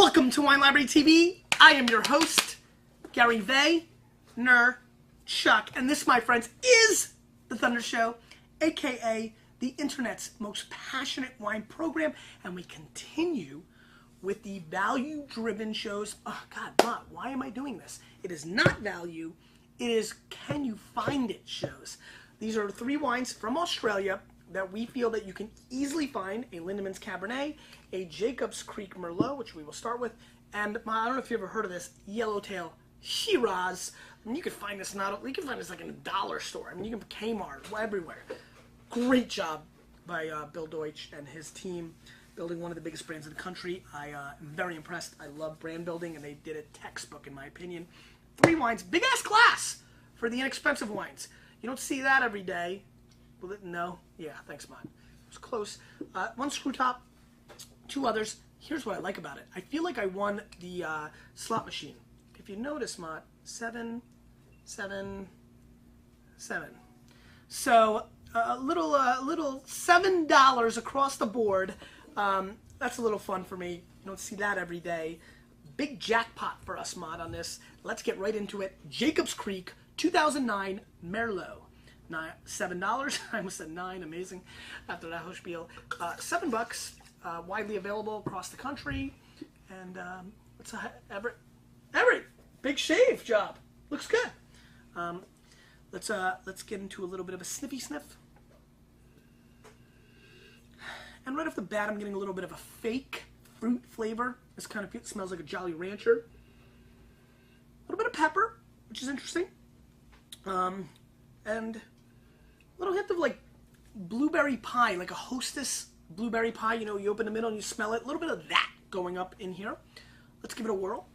Welcome to Wine Library TV. I am your host, Gary Vaynerchuk, and this, my friends, is The Thunder Show, aka the internet's most passionate wine program, and we continue with the value-driven shows. Oh God, Mom, why am I doing this? It is not value, it is can you find it shows. These are 3 wines from Australia that we feel that you can easily find: a Lindemans Cabernet, a Jacob's Creek Merlot, which we will start with, and I don't know if you ever heard of this, Yellowtail Shiraz. And you can find this you can find this like in a dollar store. I mean, you can Kmart, everywhere. Great job by Bill Deutsch and his team building one of the biggest brands in the country. I am very impressed. I love brand building, and they did a textbook, in my opinion. 3 wines, big ass glass for the inexpensive wines. You don't see that every day. Will it? No? Yeah, thanks, Mott. It was close. 1 screw top, 2 others. Here's what I like about it. I feel like I won the slot machine. If you notice, Mott, 7, 7, 7. So a little $7 across the board. That's a little fun for me. You don't see that every day. Big jackpot for us, Mott, on this. Let's get right into it. Jacob's Creek 2009 Merlot. $7. I almost said 9. Amazing. After that whole spiel, $7. Widely available across the country. And what's Everett? Big shave job. Looks good. Let's get into a little bit of a sniffy sniff. And right off the bat, I'm getting a little bit of a fake fruit flavor. This kind of smells like a Jolly Rancher. A little bit of pepper, which is interesting. And a little hint of like blueberry pie, like a Hostess blueberry pie. You know, you open the middle and you smell it. A little bit of that going up in here. Let's give it a whirl.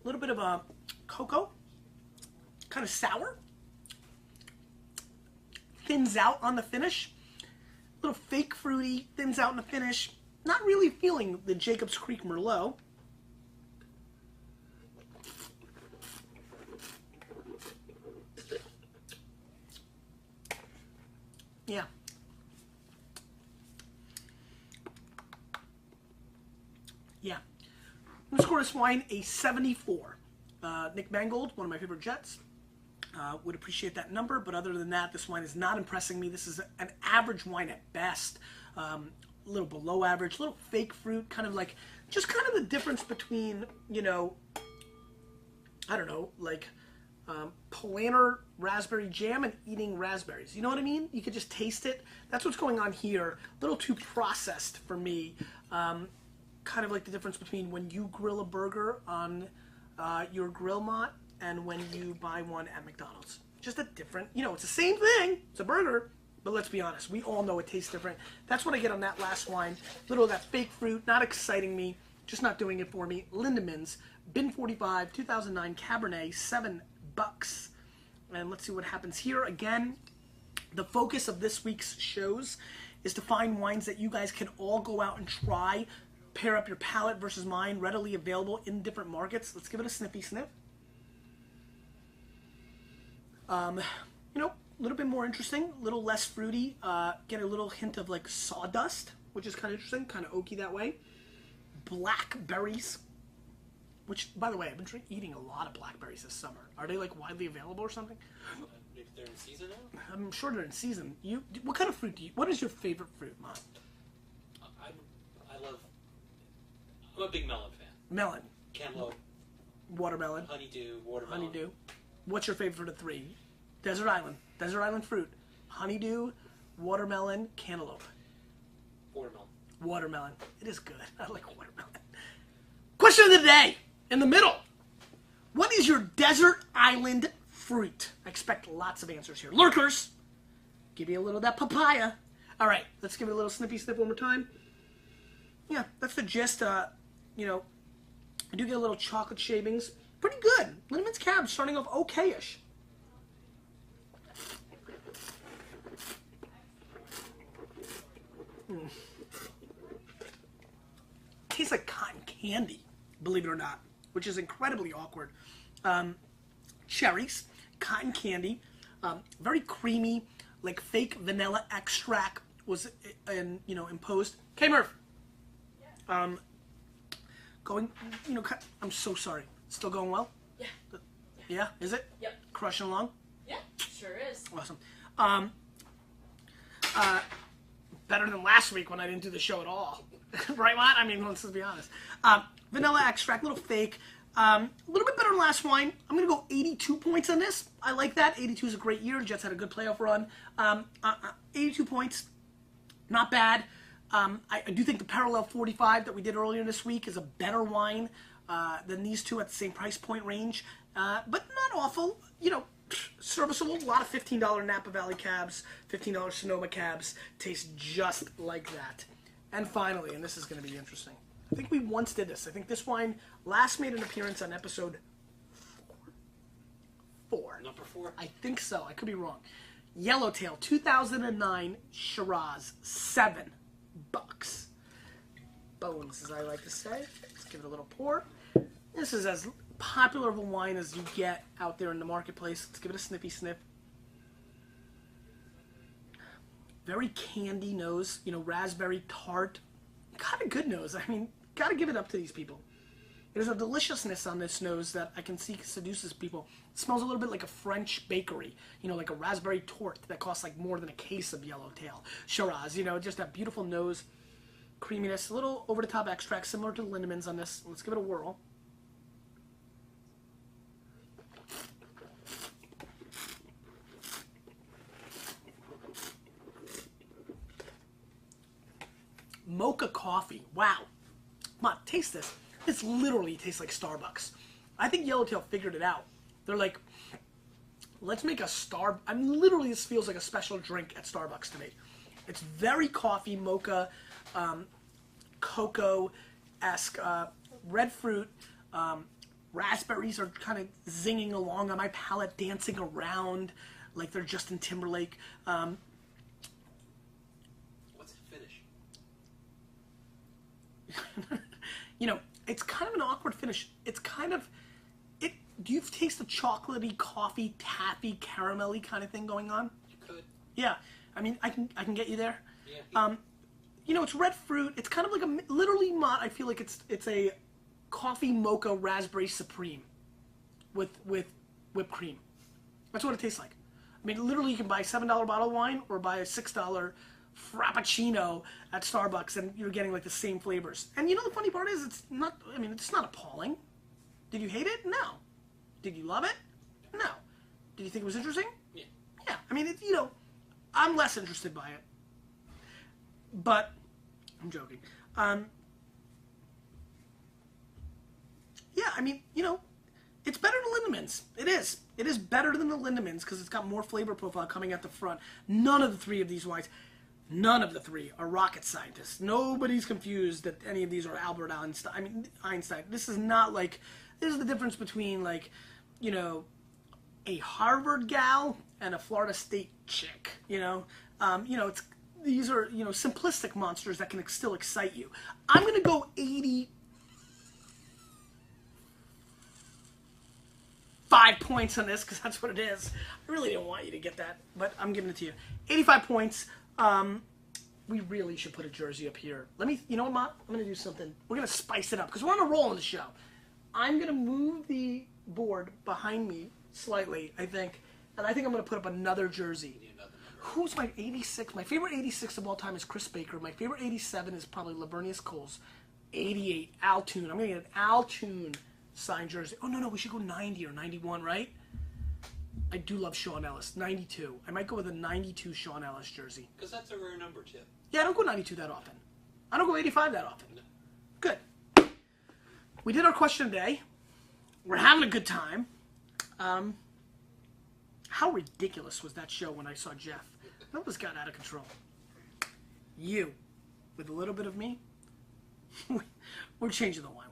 A little bit of a cocoa, kind of sour, thins out on the finish. A little fake fruity, thins out in the finish. Not really feeling the Jacob's Creek Merlot. Yeah. Yeah. I'm going to score this wine a 74. Nick Mangold, one of my favorite Jets, would appreciate that number, but other than that, this wine is not impressing me. This is an average wine at best. A little below average, a little fake fruit, kind of like, just kind of the difference between, you know, I don't know, like Polaner raspberry jam and eating raspberries. You know what I mean? You could just taste it. That's what's going on here. A little too processed for me. Kind of like the difference between when you grill a burger on your grill, Mott, and when you buy one at McDonald's. Just a different, you know, it's the same thing. It's a burger, but let's be honest. We all know it tastes different. That's what I get on that last wine. A little of that fake fruit, not exciting me, just not doing it for me. Lindemans, Bin 45, 2009 Cabernet, $7. And let's see what happens here. Again, the focus of this week's shows is to find wines that you guys can all go out and try. Pair up your palate versus mine, readily available in different markets. Let's give it a sniffy sniff. You know, a little bit more interesting, a little less fruity. Get a little hint of like sawdust, which is kind of interesting, kind of oaky that way. Blackberries, which, by the way, I've been eating a lot of blackberries this summer. Are they like widely available or something? Maybe they're in season now? I'm sure they're in season. What kind of fruit do you? What is your favorite fruit, Mom? I'm a big melon fan. Melon. Cantaloupe. Watermelon. Honeydew. Watermelon. Honeydew. What's your favorite of the 3? Desert Island. Desert Island fruit. Honeydew, watermelon, cantaloupe. Watermelon. Watermelon. It is good. I like watermelon. Question of the day. In the middle. What is your desert island fruit? I expect lots of answers here. Lurkers. Give you a little of that papaya. All right. Let's give it a little snippy sniff one more time. Yeah, that's the gist. You know, I do get a little chocolate shavings. Pretty good. Lindemans Cab starting off okay-ish. Tastes like cotton candy, believe it or not, which is incredibly awkward. Cherries. cotton candy, very creamy, like fake vanilla extract was imposed. K Murph, going, I'm so sorry. Still going well? Yeah. Yeah, is it? Yep. Crushing along? Yeah, sure is. Awesome. Better than last week when I didn't do the show at all. Right, Matt? I mean, let's be honest. Vanilla extract, little fake. A little bit better than last wine. I'm going to go 82 points on this. I like that. 82 is a great year. Jets had a good playoff run. 82 points. Not bad. I do think the Parallel 45 that we did earlier this week is a better wine than these two at the same price point range. But not awful. Serviceable. A lot of $15 Napa Valley cabs, $15 Sonoma cabs. Tastes just like that. And finally, and this is going to be interesting, I think we once did this. I think this wine last made an appearance on episode 4. Number 4? I think so. I could be wrong. Yellowtail 2009 Shiraz, $7. Bones, as I like to say. Let's give it a little pour. This is as popular of a wine as you get out there in the marketplace. Let's give it a sniffy sniff. Very candy nose, raspberry tart. Got a good nose. I mean, gotta give it up to these people. There's a deliciousness on this nose that I can see seduces people. It smells a little bit like a French bakery, like a raspberry tort that costs like more than a case of Yellowtail Shiraz. Just that beautiful nose, creaminess, a little over-the-top extract, similar to Lindemans on this. Let's give it a whirl. Mocha coffee. Wow. Come on, taste this. This literally tastes like Starbucks. I think Yellowtail figured it out. They're like, let's make a literally this feels like a special drink at Starbucks to me. It's very coffee, mocha, cocoa-esque, red fruit. Raspberries are kind of zinging along on my palate, dancing around like they're Justin Timberlake. What's the finish? It's kind of an awkward finish. It's kind of, do you taste the chocolatey, coffee, taffy, caramelly kind of thing going on? You could. Yeah. I mean, I can get you there. Yeah. It's red fruit. It's kind of like I feel like it's a coffee mocha raspberry supreme with whipped cream. That's what it tastes like. I mean, literally you can buy a $7 bottle of wine or buy a $6 Frappuccino at Starbucks, and you're getting like the same flavors. And the funny part is, it's not appalling. Did you hate it? No. Did you love it? No. Did you think it was interesting? Yeah. Yeah. I mean, I'm less interested by it. But, I'm joking. Yeah, I mean, it's better than Lindemans. It is. It is better than the Lindemans because it's got more flavor profile coming at the front. None of the three of these wines, none of the three are rocket scientists. Nobody's confused that any of these are Albert Einstein. Einstein. This is not like, this is the difference between like, a Harvard gal and a Florida State chick. These are simplistic monsters that can still excite you. I'm gonna go 85 points on this because that's what it is. I really didn't want you to get that, but I'm giving it to you. 85 points. We really should put a jersey up here. You know what, Mom? I'm gonna do something. We're gonna spice it up because we're on a roll on the show. I'm gonna move the board behind me slightly, I think, and I think I'm gonna put up another jersey. Who's my 86? My favorite 86 of all time is Chris Baker. My favorite 87 is probably Lavernius Coles. 88, Altoon. I'm going to get an Altoon signed jersey. Oh, no, we should go 90 or 91, right? I do love Sean Ellis. 92. I might go with a 92 Sean Ellis jersey. Because that's a rare number, Chip. Yeah, I don't go 92 that often. I don't go 85 that often. No. Good. We did our question today. We're having a good time. How ridiculous was that show when I saw Jeff? That was got out of control. You, with a little bit of me, we're changing the wine.